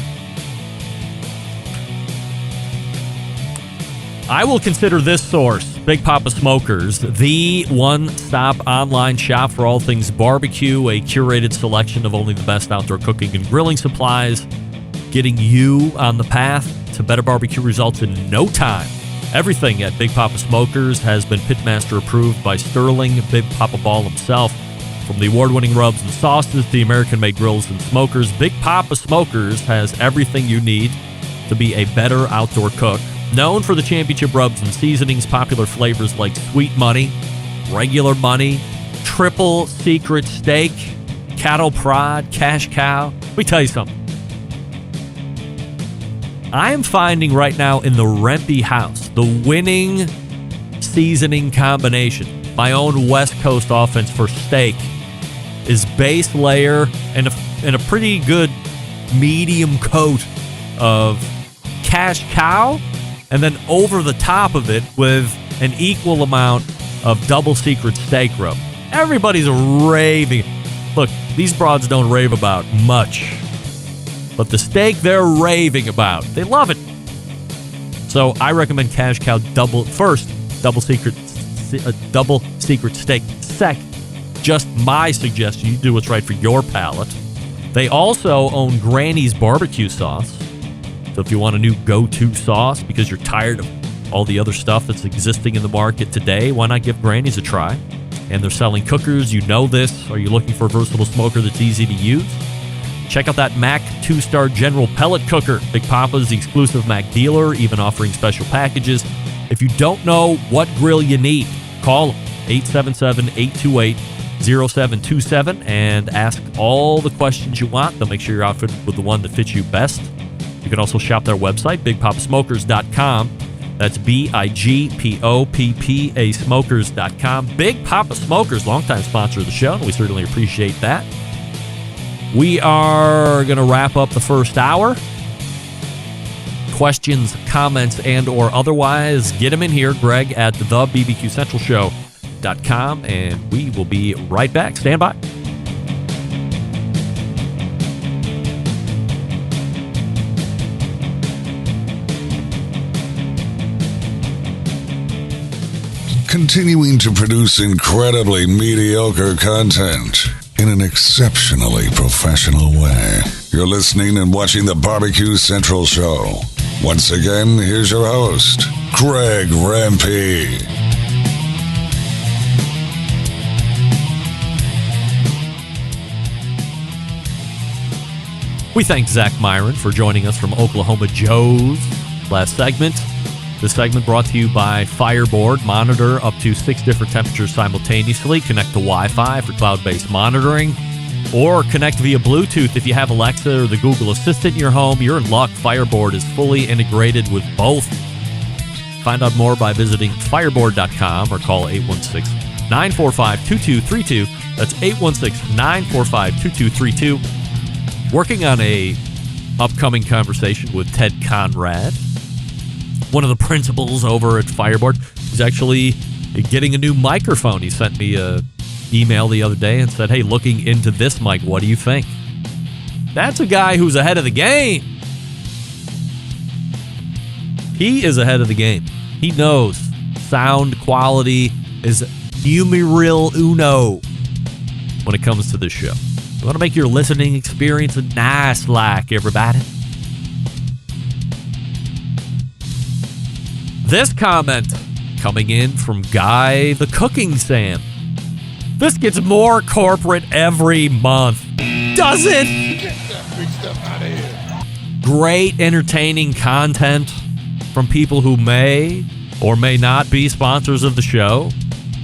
I will consider this source, Big Papa Smokers, the one-stop online shop for all things barbecue, a curated selection of only the best outdoor cooking and grilling supplies, getting you on the path to better barbecue results in no time. Everything at Big Papa Smokers has been Pitmaster approved by Sterling Big Papa Ball himself. From the award-winning rubs and sauces to the American-made grills and smokers, Big Papa Smokers has everything you need to be a better outdoor cook. Known for the championship rubs and seasonings, popular flavors like Sweet Money, Regular Money, Triple Secret Steak, Cattle Prod, Cash Cow. Let me tell you something. I am finding right now in the Rempe house the winning seasoning combination. My own West Coast offense for steak is base layer and a pretty good medium coat of Cash Cow, and then over the top of it with an equal amount of Double Secret Steak rub. Everybody's raving. Look, these broads don't rave about much, but the steak they're raving about, they love it. So I recommend Cash Cow Double Secret Steak. Second, just my suggestion, you do what's right for your palate. They also own Granny's barbecue sauce. So if you want a new go-to sauce because you're tired of all the other stuff that's existing in the market today, why not give Granny's a try? And they're selling cookers. You know this. Are you looking for a versatile smoker that's easy to use? Check out that Mac 2-star General Pellet Cooker. Big Papa's the exclusive Mac dealer, even offering special packages. If you don't know what grill you need, call them, 877-828-0727, and ask all the questions you want. They'll make sure you're outfitted with the one that fits you best. You can also shop their website, BigPapaSmokers.com. That's BIGPOPPA Smokers.com. Big Papa Smokers, longtime sponsor of the show, and we certainly appreciate that. We are going to wrap up the first hour. Questions, comments, and or otherwise, get them in here, Greg, at thebbqcentralshow.com, and we will be right back. Stand by. Continuing to produce incredibly mediocre content in an exceptionally professional way. You're listening and watching the Barbecue Central Show. Once again, here's your host, Greg Rempe. We thank Zach Myron for joining us from Oklahoma Joe's last segment. This segment brought to you by Fireboard. Monitor up to 6 different temperatures simultaneously. Connect to Wi-Fi for cloud-based monitoring. Or connect via Bluetooth if you have Alexa or the Google Assistant in your home. You're in luck. Fireboard is fully integrated with both. Find out more by visiting fireboard.com or call 816-945-2232. That's 816-945-2232. Working on a upcoming conversation with Ted Conrad, one of the principals over at Fireboard. He's actually getting a new microphone. He sent me a email the other day and said, hey, looking into this mic, what do you think? That's a guy who's ahead of the game. He is ahead of the game. He knows sound quality is numeral uno when it comes to this show. You want to make your listening experience nice, like, everybody? This comment coming in from Guy the Cooking Sam. This gets more corporate every month. Does it? Get that big stuff out of here. Great entertaining content from people who may or may not be sponsors of the show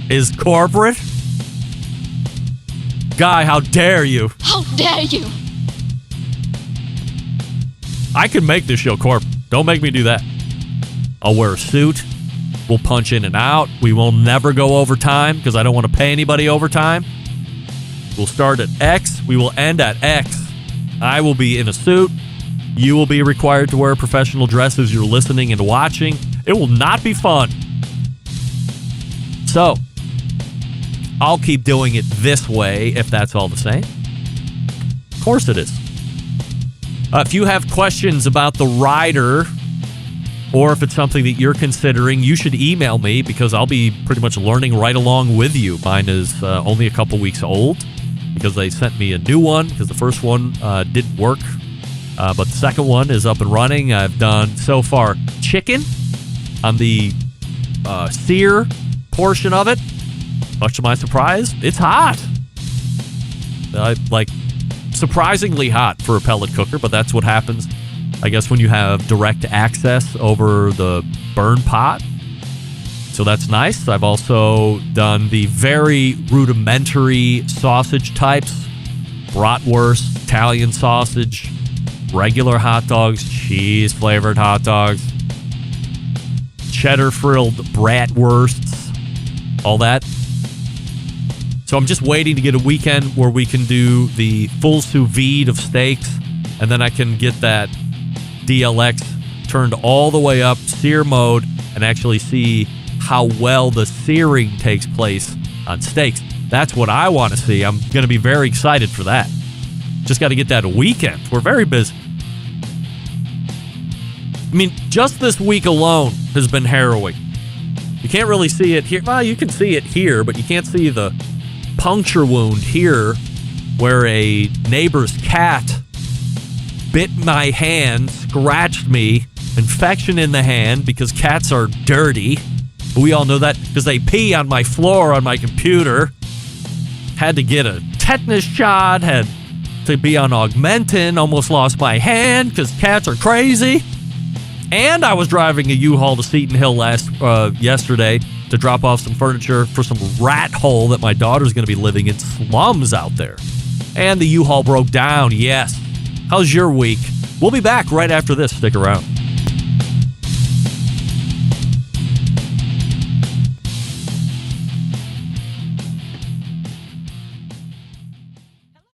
is corporate? Guy, how dare you? How dare you? I can make this show corporate. Don't make me do that. I'll wear a suit. We'll punch in and out. We will never go overtime because I don't want to pay anybody overtime. We'll start at X. We will end at X. I will be in a suit. You will be required to wear professional dress as you're listening and watching. It will not be fun. So, I'll keep doing it this way if that's all the same. Of course it is. If you have questions about the rider, or if it's something that you're considering, you should email me because I'll be pretty much learning right along with you. Mine is only a couple weeks old because they sent me a new one because the first one didn't work. But the second one is up and running. I've done so far chicken on the sear portion of it. Much to my surprise, it's hot. Surprisingly hot for a pellet cooker, but that's what happens, I guess, when you have direct access over the burn pot. So that's nice. I've also done the very rudimentary sausage types. Bratwurst, Italian sausage, regular hot dogs, cheese-flavored hot dogs, cheddar-frilled bratwursts, all that. So I'm just waiting to get a weekend where we can do the full sous vide of steaks, and then I can get that DLX turned all the way up, sear mode, and actually see how well the searing takes place on steaks. That's what I want to see. I'm going to be very excited for that. Just got to get that a weekend. We're very busy. I mean, just this week alone has been harrowing. You can't really see it here. Well, you can see it here, but you can't see the puncture wound here where a neighbor's cat bit my hand, scratched me, infection in the hand because cats are dirty. We all know that because they pee on my floor on my computer. Had to get a tetanus shot, had to be on Augmentin, almost lost my hand because cats are crazy. And I was driving a U-Haul to Seton Hill yesterday to drop off some furniture for some rat hole that my daughter's going to be living in, slums out there. And the U-Haul broke down, yes. How's your week? We'll be back right after this. Stick around.